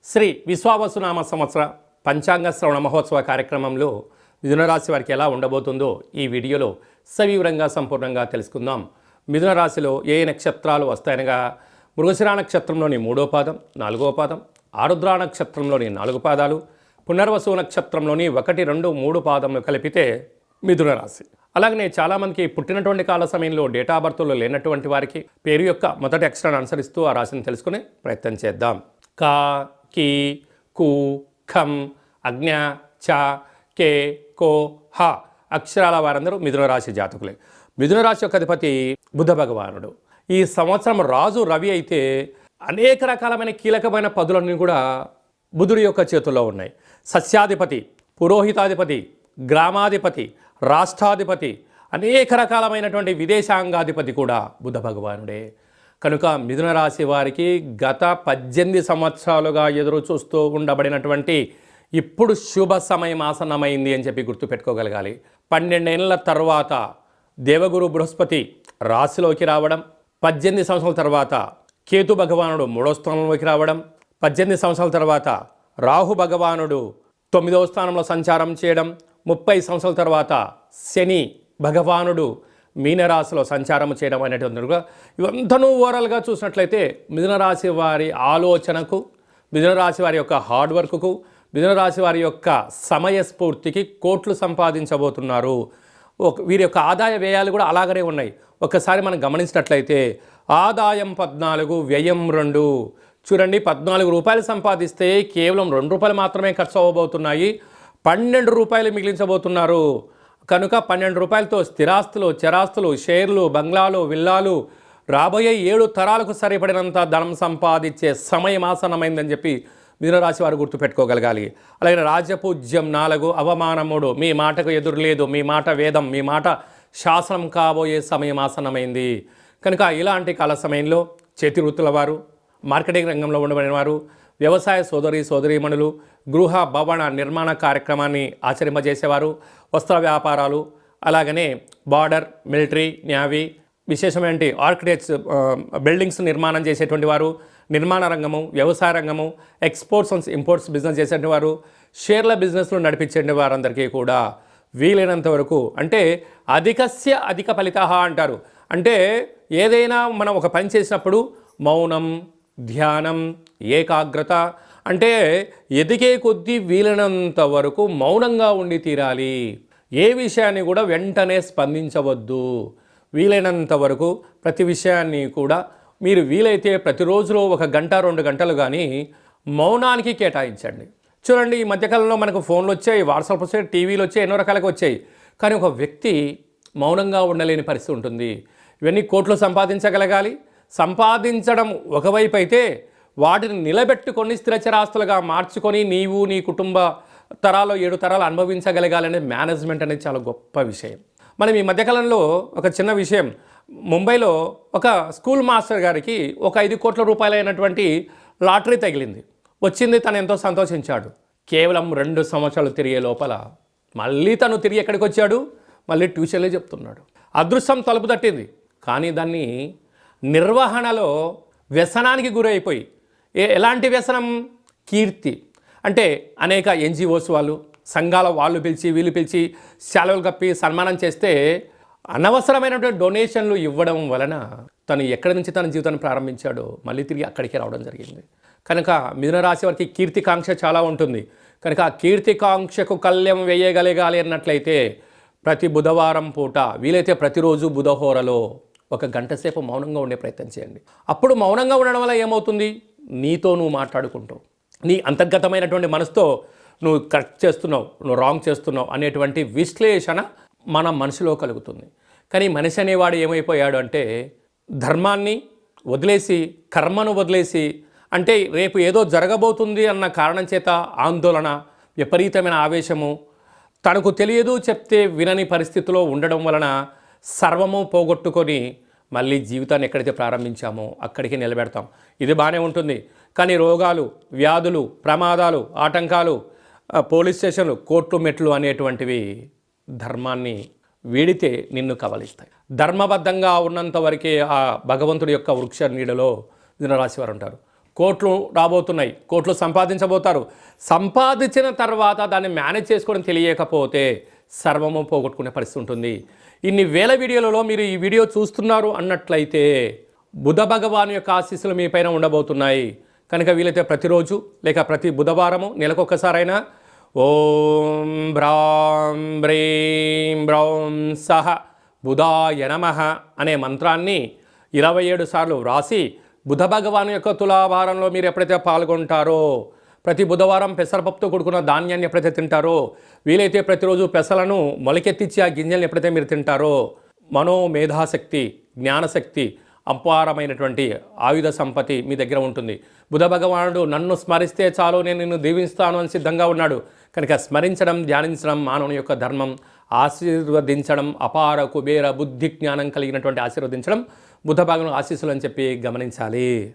శ్రీ విశ్వావసునామ సంవత్సర పంచాంగ శ్రవణ మహోత్సవ కార్యక్రమంలో మిథున రాశి వారికి ఎలా ఉండబోతుందో ఈ వీడియోలో సవివరంగా సంపూర్ణంగా తెలుసుకుందాం. మిథున రాశిలో ఏ నక్షత్రాలు వస్తాయనగా మృగశిర నక్షత్రంలోని 3వ పాదం, 4వ పాదం, ఆరుద్ర నక్షత్రంలోని 4 పాదాలు, పునర్వసు నక్షత్రంలోని 1, 2, 3 పాదములు కలిపితే మిథున రాశి. అలాగనే చాలామందికి పుట్టినటువంటి కాల సమయంలో డేటా బర్త్లో లేనటువంటి వారికి పేరు యొక్క మొదటి అక్షరాన్ని అనుసరిస్తూ ఆ రాశిని తెలుసుకునే ప్రయత్నం చేద్దాం. కా, కి, కు, ఖం, అజ్ఞ, చ, కే, కో, హ అక్షరాల వారందరూ మిథున రాశి జాతకులే. మిథున రాశి యొక్క అధిపతి బుధ భగవానుడు. ఈ సంవత్సరం రాజు రవి అయితే అనేక రకాలమైన కీలకమైన పదులన్నీ కూడా బుధుడి యొక్క చేతుల్లో ఉన్నాయి. సస్యాధిపతి, పురోహితాధిపతి, గ్రామాధిపతి, రాష్ట్రాధిపతి, అనేక రకాలమైనటువంటి విదేశాంగాధిపతి కూడా బుధ భగవానుడే. కనుక మిథున రాశి వారికి గత 18 సంవత్సరాలుగా ఎదురు చూస్తూ ఉండబడినటువంటి ఇప్పుడు శుభ సమయం ఆసన్నమైంది అని చెప్పి గుర్తుపెట్టుకోగలగాలి. 12 ఏళ్ల తర్వాత దేవగురు బృహస్పతి రాశిలోకి రావడం, 18 సంవత్సరాల తర్వాత కేతు భగవానుడు 3వ స్థానంలోకి రావడం, 18 సంవత్సరాల తర్వాత రాహు భగవానుడు 9వ స్థానంలో సంచారం చేయడం, 30 సంవత్సరాల తర్వాత శని భగవానుడు మీనరాశిలో సంచారం చేయడం అనేటువంటి ఇవంతనూ ఓవరాల్గా చూసినట్లయితే మిథున రాశి వారి ఆలోచనకు, మిథున రాశి వారి యొక్క హార్డ్ వర్క్కు, మిథున రాశి వారి యొక్క సమయస్ఫూర్తికి కోట్లు సంపాదించబోతున్నారు. వీరి యొక్క ఆదాయ వ్యయాలు కూడా అలాగనే ఉన్నాయి. ఒక్కసారి మనం గమనించినట్లయితే ఆదాయం 14, వ్యయం 2. చూడండి, 14 రూపాయలు సంపాదిస్తే కేవలం 2 రూపాయలు మాత్రమే ఖర్చు అవ్వబోతున్నాయి, 12 రూపాయలు మిగిలించబోతున్నారు. కనుక 12 రూపాయలతో స్థిరాస్తులు, చరాస్తులు, షేర్లు, బంగ్లాలు, విల్లాలు, రాబోయే 7 తరాలకు సరిపడినంత ధనం సంపాదించే సమయం ఆసన్నమైందని చెప్పి మిథున రాశి వారు గుర్తుపెట్టుకోగలగాలి. అలాగే రాజపూజ్యం 4, అవమానం 3. మీ మాటకు ఎదురు లేదు, మీ మాట వేదం, మీ మాట శాసనం కాబోయే సమయం ఆసన్నమైంది. కనుక ఇలాంటి కాల సమయంలో చేతి వృత్తుల వారు, మార్కెటింగ్ రంగంలో ఉండబడిన వారు, వ్యవసాయ సోదరీమణులు, గృహ భవన నిర్మాణ కార్యక్రమాన్ని ఆచరింపజేసేవారు, వస్త్ర వ్యాపారాలు, అలాగనే బార్డర్, మిలిటరీ, నేవీ, విశేషమైన ఆర్కిటెక్ట్స్, బిల్డింగ్స్ నిర్మాణం చేసేటువంటి వారు, నిర్మాణ రంగము, వ్యవసాయ రంగము, ఎక్స్పోర్ట్స్ అండ్ ఇంపోర్ట్స్ బిజినెస్ చేసేటువంటి వారు, షేర్ల బిజినెస్లు నడిపించే వారందరికీ కూడా వీలైనంత వరకు, అంటే అధికస్య అధిక ఫలిత అంటారు. అంటే ఏదైనా మనం ఒక పని చేసినప్పుడు మౌనం, ధ్యానం, ఏకాగ్రత, అంటే ఎదిగే కొద్దీ వీలైనంత వరకు మౌనంగా ఉండి తీరాలి. ఏ విషయాన్ని కూడా వెంటనే స్పందించవద్దు. వీలైనంత వరకు ప్రతి విషయాన్ని కూడా మీరు వీలైతే ప్రతిరోజులో 1 గంట 2 గంటలు కానీ మౌనానికి కేటాయించండి. చూడండి, ఈ మధ్యకాలంలో మనకు ఫోన్లు వచ్చాయి, వాట్సాప్ వచ్చాయి, టీవీలు వచ్చాయి, ఎన్నో రకాలుగా వచ్చాయి. కానీ ఒక వ్యక్తి మౌనంగా ఉండలేని పరిస్థితి ఉంటుంది. ఇవన్నీ కోట్లు సంపాదించగలగాలి. సంపాదించడం ఒకవైపు అయితే వాటిని నిలబెట్టుకొని స్థిరచరాస్తులుగా మార్చుకొని నీవు నీ కుటుంబ తరాలు 7 తరాలు అనుభవించగలగాలనే మేనేజ్మెంట్ అనేది చాలా గొప్ప విషయం. మనం ఈ మధ్యకాలంలో ఒక చిన్న విషయం, ముంబైలో ఒక స్కూల్ మాస్టర్ గారికి ఒక 5 కోట్ల రూపాయలైనటువంటి లాటరీ తగిలింది. వచ్చింది, తను ఎంతో సంతోషించాడు. కేవలం 2 సంవత్సరాలు తిరిగే లోపల మళ్ళీ తను తిరిగి ఎక్కడికి వచ్చాడు, మళ్ళీ ట్యూషన్లే చెప్తున్నాడు. అదృష్టం తలుపు తట్టింది, కానీ దాన్ని నిర్వహణలో వ్యసనానికి గురైపోయి, ఎలాంటి వ్యసనం? కీర్తి. అంటే అనేక ఎన్జిఓస్ వాళ్ళు, సంఘాల వాళ్ళు పిలిచి వీళ్ళు పిలిచి శాలువలు కప్పి సన్మానం చేస్తే అనవసరమైనటువంటి డొనేషన్లు ఇవ్వడం వలన తను ఎక్కడి నుంచి తన జీవితాన్ని ప్రారంభించాడో మళ్ళీ తిరిగి అక్కడికే రావడం జరిగింది. కనుక మిథున రాశి వారికి కీర్తికాంక్ష చాలా ఉంటుంది. కనుక ఆ కీర్తికాంక్షకు కళ్యం వేయగలగాలి అన్నట్లయితే ప్రతి బుధవారం పూట వీలైతే ప్రతిరోజు బుధహోరలో 1 గంట సేపు మౌనంగా ఉండే ప్రయత్నం చేయండి. అప్పుడు మౌనంగా ఉండడం వల్ల ఏమవుతుంది? నీతో నువ్వు మాట్లాడుకుంటావు, నీ అంతర్గతమైనటువంటి మనసుతో నువ్వు కరెక్ట్ చేస్తున్నావు, నువ్వు రాంగ్ చేస్తున్నావు అనేటువంటి విశ్లేషణ మన మనసులో కలుగుతుంది. కానీ మనిషి అనేవాడు ఏమైపోయాడు అంటే ధర్మాన్ని వదిలేసి, కర్మను వదిలేసి, అంటే రేపు ఏదో జరగబోతుంది అన్న కారణం చేత ఆందోళన, విపరీతమైన ఆవేశము, తనకు తెలియదు చెప్తే వినని పరిస్థితిలో ఉండడం వలన సర్వము పోగొట్టుకొని మళ్ళీ జీవితాన్ని ఎక్కడైతే ప్రారంభించామో అక్కడికి నిలబెడతాం. ఇది బాగానే ఉంటుంది. కానీ రోగాలు, వ్యాధులు, ప్రమాదాలు, ఆటంకాలు, పోలీస్ స్టేషన్లు, కోర్టు మెట్లు అనేటువంటివి ధర్మాన్ని వీడితే నిన్ను కబలిస్తాయి. ధర్మబద్ధంగా ఉన్నంత వరకే ఆ భగవంతుడి యొక్క వృక్ష నీడలో మిథున రాశి వారు ఉంటారు. కోట్లు రాబోతున్నాయి, కోట్లు సంపాదించబోతారు. సంపాదించిన తర్వాత దాన్ని మేనేజ్ చేసుకోవడం తెలియకపోతే సర్వము పోగొట్టుకునే పరిస్థితి ఉంటుంది. ఇన్ని వేల వీడియోలలో మీరు ఈ వీడియో చూస్తున్నారు అన్నట్లయితే బుధ భగవాన్ యొక్క ఆశీస్సులు మీ పైన ఉండబోతున్నాయి. కనుక వీలైతే ప్రతిరోజు లేక ప్రతి బుధవారము నెలకొకసారైనా ఓం బ్రాం బ్రీం బ్రౌం సహ బుధాయ నమః అనే మంత్రాన్ని 27 సార్లు వ్రాసి బుధ భగవాన్ యొక్క తులాభారంలో మీరు ఎప్పుడైతే పాల్గొంటారో, ప్రతి బుధవారం పెసరపప్పుతో కూడుకున్న ధాన్యాన్ని ఎప్పుడైతే తింటారో, వీలైతే ప్రతిరోజు పెసలను మొలకెత్తించి ఆ గింజల్ని ఎప్పుడైతే మీరు తింటారో, మేధాశక్తి, జ్ఞానశక్తి, అపారమైనటువంటి ఆయుధ సంపత్తి మీ దగ్గర ఉంటుంది. బుధ భగవానుడు నన్ను స్మరిస్తే చాలు నేను నిన్ను దీవిస్తాను అని సిద్ధంగా ఉన్నాడు. కనుక స్మరించడం, ధ్యానించడం మానవుని యొక్క ధర్మం. ఆశీర్వదించడం, అపార కుబేర బుద్ధి జ్ఞానం కలిగినటువంటి ఆశీర్వదించడం బుధ భగవాను ఆశీస్సులు అని చెప్పి గమనించాలి.